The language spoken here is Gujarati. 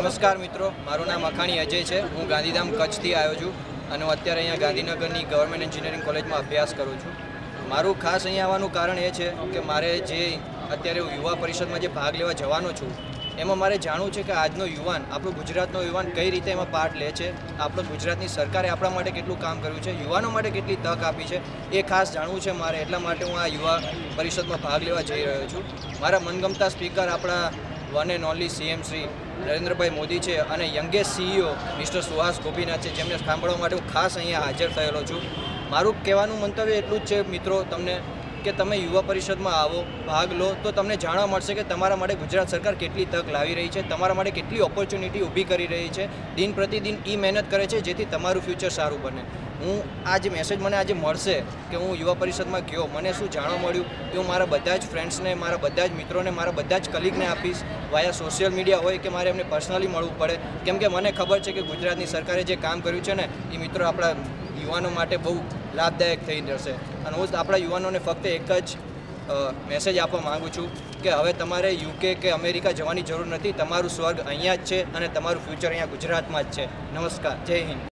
નમસ્કાર મિત્રો, મારું નામ અખાણી અજય છે। હું ગાંધીધામ કચ્છથી આવ્યો છું અને હું અત્યારે અહીંયા ગાંધીનગરની ગવર્મેન્ટ એન્જિનિયરિંગ કોલેજમાં અભ્યાસ કરું છું। મારું ખાસ અહીંયા આવવાનું કારણ એ છે કે મારે જે અત્યારે યુવા પરિષદમાં જે ભાગ લેવા જવાનો છું એમાં મારે જાણવું છે કે આજનો યુવાન, આપણો ગુજરાતનો યુવાન કઈ રીતે એમાં પાર્ટ લે છે, આપણો ગુજરાતની સરકારે આપણા માટે કેટલું કામ કર્યું છે, યુવાનો માટે કેટલી તક આપી છે, એ ખાસ જાણવું છે મારે। એટલા માટે હું આ યુવા પરિષદમાં ભાગ લેવા જઈ રહ્યો છું। મારા મનગમતા સ્પીકર આપણા one and only CM Shri Narendrabhai Modi છે અને youngest CEO mister Suhas Gopinath છે, જેમને સાંભળવા માટે હું ખાસ અહીંયા હાજર થયેલો છું। મારું કહેવાનું મંતવ્ય એટલું જ છે મિત્રો તમને કે તમે યુવા પરિષદમાં આવો, ભાગ લો તો તમને જાણવા મળશે કે તમારા માટે ગુજરાત સરકાર કેટલી તક લાવી રહી છે, તમારા માટે કેટલી ઓપોર્ચ્યુનિટી ઊભી કરી રહી છે, દિન પ્રતિદિન એ મહેનત કરે છે જેથી તમારું ફ્યુચર સારું બને। હું આ જે મેસેજ મને આજે મળશે કે હું યુવા પરિષદમાં ગયો, મને શું જાણવા મળ્યું એ હું મારા બધા જ ફ્રેન્ડ્સને, મારા બધા જ મિત્રોને, મારા બધા જ કલીગને આપીશ વાયા સોશિયલ મીડિયા હોય કે મારે એમને પર્સનલી મળવું પડે, કેમ કે મને ખબર છે કે ગુજરાતની સરકારે જે કામ કર્યું છે ને એ મિત્રો આપણા યુવાનો માટે બહુ લાભદાયક થઈ જશે। અને હું આપણા યુવાનોને ફક્ત એક જ મેસેજ આપવા માગું છું કે હવે તમારે યુકે કે અમેરિકા જવાની જરૂર નથી, તમારું સ્વર્ગ અહીંયા જ છે અને તમારું ફ્યુચર અહીંયા ગુજરાતમાં જ છે। નમસ્કાર, જય હિન્દ।